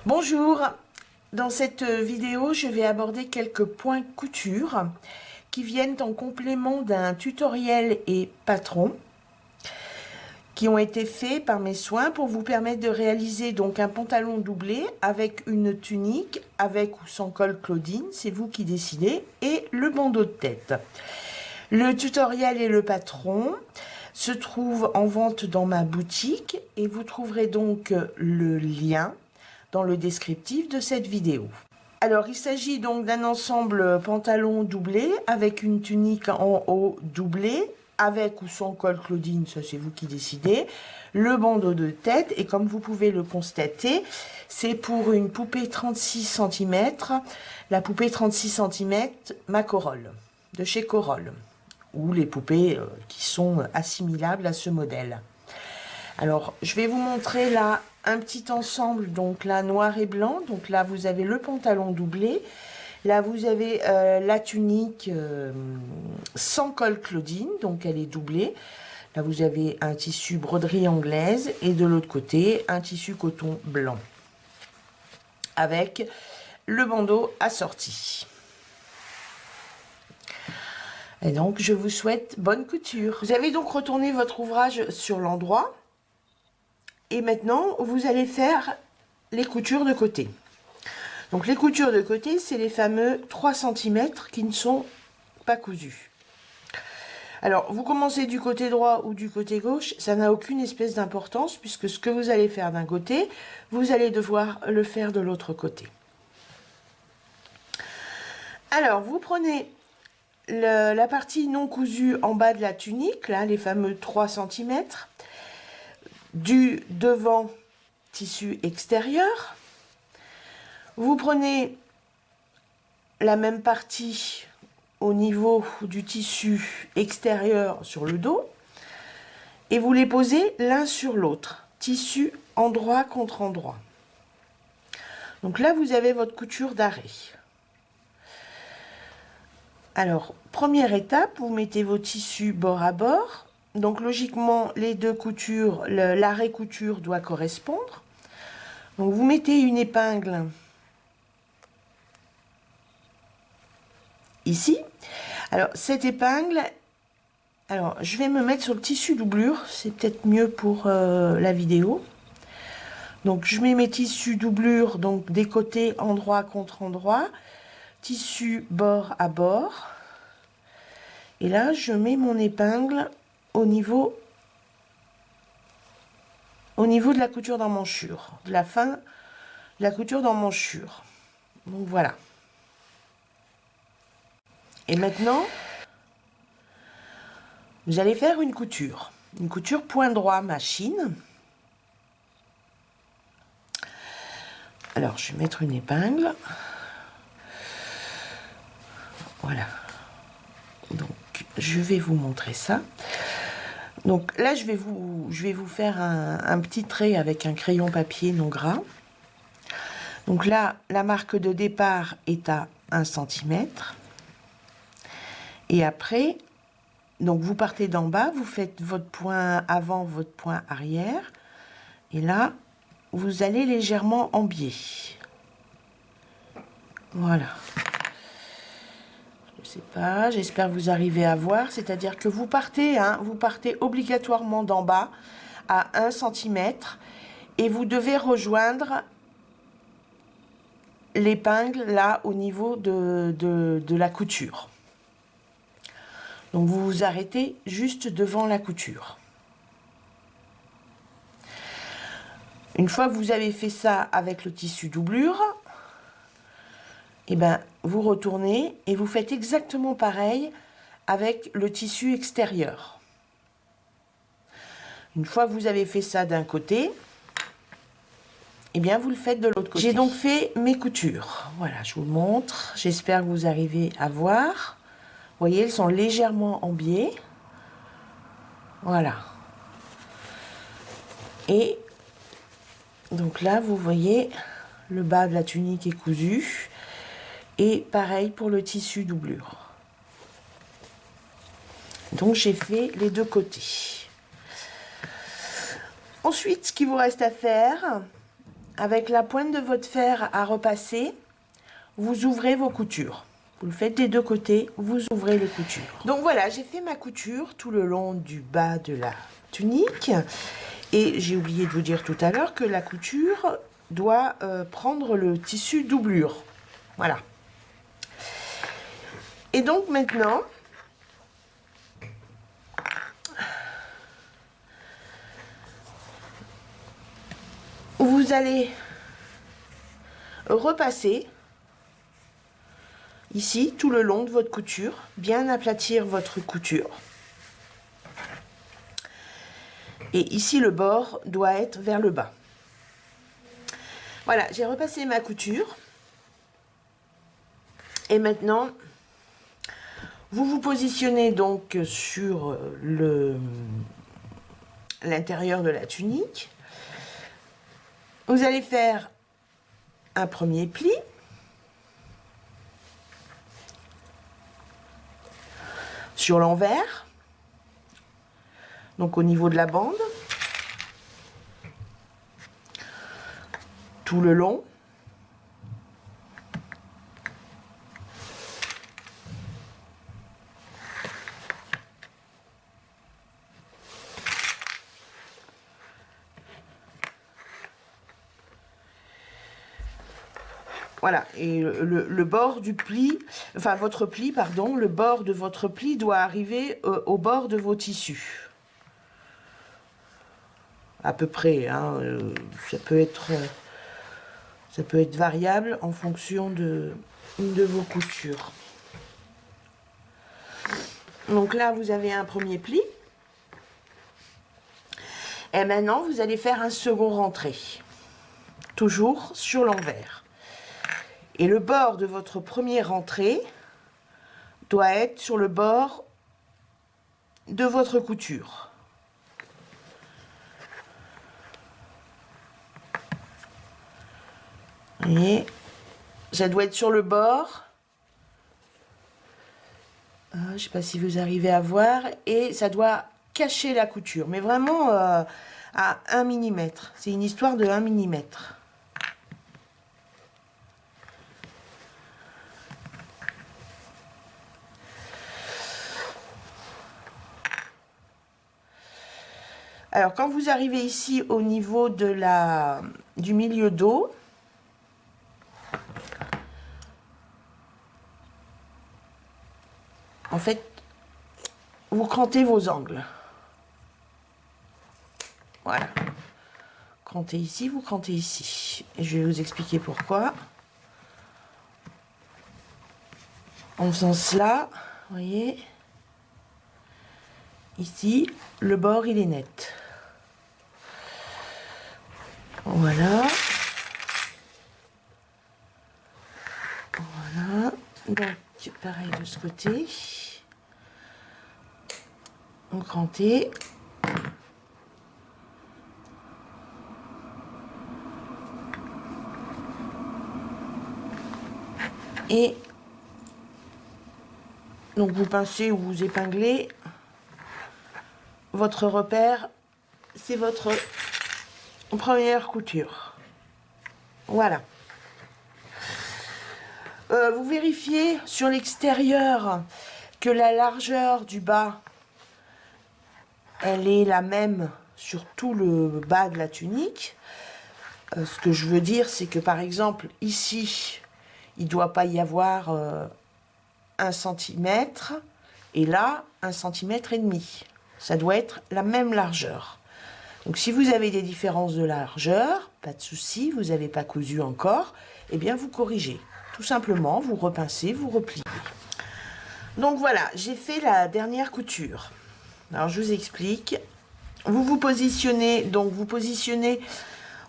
Bonjour, dans cette vidéo je vais aborder quelques points couture qui viennent en complément d'un tutoriel et patron qui ont été faits par mes soins pour vous permettre de réaliser donc un pantalon doublé avec une tunique avec ou sans col Claudine, c'est vous qui décidez, et le bandeau de tête. Le tutoriel et le patron se trouvent en vente dans ma boutique et vous trouverez donc le lien dans le descriptif de cette vidéo. Alors, il s'agit donc d'un ensemble pantalon doublé avec une tunique en haut doublée, avec ou sans col Claudine, ça c'est vous qui décidez, le bandeau de tête, et comme vous pouvez le constater, c'est pour une poupée 36 cm, la poupée 36 cm Macoroll, de chez Coroll, ou les poupées qui sont assimilables à ce modèle. Alors, je vais vous montrer là un petit ensemble, donc là noir et blanc. Donc là, vous avez le pantalon doublé. Là, vous avez la tunique sans col Claudine, donc elle est doublée. Là, vous avez un tissu broderie anglaise et de l'autre côté, un tissu coton blanc avec le bandeau assorti. Et donc, je vous souhaite bonne couture. Vous avez donc retourné votre ouvrage sur l'endroit. Et maintenant, vous allez faire les coutures de côté. Donc les coutures de côté, c'est les fameux 3 cm qui ne sont pas cousus. Alors, vous commencez du côté droit ou du côté gauche, ça n'a aucune espèce d'importance, puisque ce que vous allez faire d'un côté, vous allez devoir le faire de l'autre côté. Alors, vous prenez la partie non cousue en bas de la tunique, là, les fameux 3 cm, du devant tissu extérieur. Vous prenez la même partie au niveau du tissu extérieur sur le dos et vous les posez l'un sur l'autre, tissu endroit contre endroit. Donc là, vous avez votre couture d'arrêt. Alors, première étape, vous mettez vos tissus bord à bord. Donc logiquement, les deux coutures, l'arrêt couture doit correspondre. Donc vous mettez une épingle ici. Alors cette épingle, alors je vais me mettre sur le tissu doublure, c'est peut-être mieux pour la vidéo. Donc je mets mes tissus doublure, donc des côtés endroit contre endroit, tissu bord à bord. Et là je mets mon épingle au niveau de la couture d'emmanchure, de la fin de la couture d'emmanchure. Donc voilà. Et maintenant, vous allez faire une couture point droit machine. Alors je vais mettre une épingle. Voilà. Donc je vais vous montrer ça. Donc là, je vais vous faire un petit trait avec un crayon papier non gras. Donc là, la marque de départ est à 1 cm. Et après, donc vous partez d'en bas, vous faites votre point avant, votre point arrière. Et là, vous allez légèrement en biais. Voilà. Je sais pas, j'espère que vous arrivez à voir, c'est-à-dire que vous partez obligatoirement d'en bas à 1 cm et vous devez rejoindre l'épingle là au niveau de la couture. Donc vous vous arrêtez juste devant la couture. Une fois que vous avez fait ça avec le tissu doublure, et ben vous retournez et vous faites exactement pareil avec le tissu extérieur. Une fois que vous avez fait ça d'un côté, et bien vous le faites de l'autre côté. J'ai donc fait mes coutures. Voilà, je vous le montre. J'espère que vous arrivez à voir. Vous voyez, elles sont légèrement en biais. Voilà. Et donc là, vous voyez, le bas de la tunique est cousu. Et pareil pour le tissu doublure. Donc j'ai fait les deux côtés. Ensuite, ce qu'il vous reste à faire, avec la pointe de votre fer à repasser, vous ouvrez vos coutures. Vous le faites des deux côtés, vous ouvrez les coutures. Donc voilà, j'ai fait ma couture tout le long du bas de la tunique. Et j'ai oublié de vous dire tout à l'heure que la couture doit prendre le tissu doublure. Voilà. Et donc maintenant, vous allez repasser ici tout le long de votre couture, bien aplatir votre couture. Et ici le bord doit être vers le bas. Voilà, j'ai repassé ma couture. Et maintenant, vous vous positionnez donc sur l'intérieur de la tunique. Vous allez faire un premier pli. Sur l'envers. Donc au niveau de la bande. Tout le long. Voilà, et le bord du pli, enfin votre pli, pardon, le bord de votre pli doit arriver au bord de vos tissus. À peu près, hein, ça peut être variable en fonction de vos coutures. Donc là, vous avez un premier pli. Et maintenant, vous allez faire un second rentré. Toujours sur l'envers. Et le bord de votre premier rentré doit être sur le bord de votre couture. Et ça doit être sur le bord. Je ne sais pas si vous arrivez à voir. Et ça doit cacher la couture. Mais vraiment à 1 mm. C'est une histoire de 1 mm. Alors, quand vous arrivez ici au niveau de du milieu dos, en fait, vous crantez vos angles. Voilà. Crantez ici, vous crantez ici. Et je vais vous expliquer pourquoi. En faisant cela, vous voyez, ici, le bord, il est net. Voilà. Voilà. Donc, pareil de ce côté. On cranté. Et donc, vous pincez ou vous épinglez. Votre repère, c'est votre première couture. Voilà. Vous vérifiez sur l'extérieur que la largeur du bas, elle est la même sur tout le bas de la tunique. Ce que je veux dire, c'est que par exemple, ici, il ne doit pas y avoir 1 cm, et là, 1,5 cm. Ça doit être la même largeur. Donc si vous avez des différences de largeur, pas de souci, vous n'avez pas cousu encore, eh bien vous corrigez. Tout simplement, vous repincez, vous repliez. Donc voilà, j'ai fait la dernière couture. Alors je vous explique. Vous vous positionnez, donc vous positionnez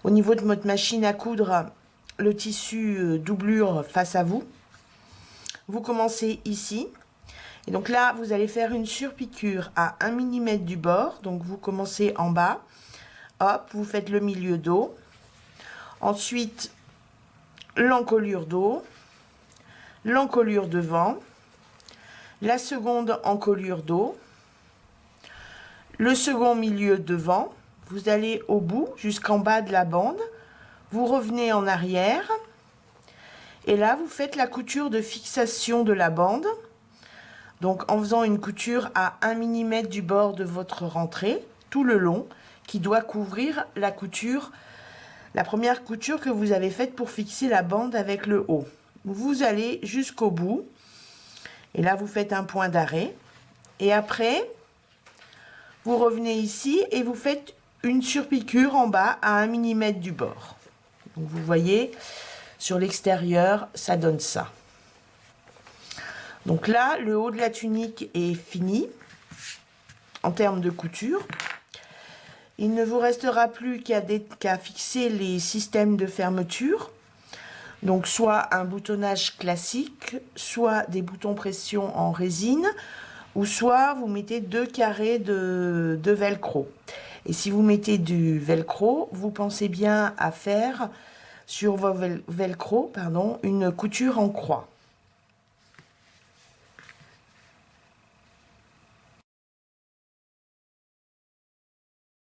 au niveau de votre machine à coudre le tissu doublure face à vous. Vous commencez ici. Et donc là, vous allez faire une surpiqûre à 1 mm du bord. Donc vous commencez en bas. Hop, vous faites le milieu dos. Ensuite, l'encolure dos. L'encolure devant. La seconde encolure dos. Le second milieu devant. Vous allez au bout, jusqu'en bas de la bande. Vous revenez en arrière. Et là, vous faites la couture de fixation de la bande. Donc, en faisant une couture à 1 mm du bord de votre rentrée, tout le long, qui doit couvrir la couture, la première couture que vous avez faite pour fixer la bande avec le haut. Vous allez jusqu'au bout. Et là, vous faites un point d'arrêt. Et après, vous revenez ici et vous faites une surpiqûre en bas à 1 mm du bord. Donc, vous voyez, sur l'extérieur, ça donne ça. Donc là, le haut de la tunique est fini en termes de couture. Il ne vous restera plus qu'à fixer les systèmes de fermeture. Donc soit un boutonnage classique, soit des boutons pression en résine, ou soit vous mettez 2 carrés de velcro. Et si vous mettez du velcro, vous pensez bien à faire sur vos velcro, une couture en croix.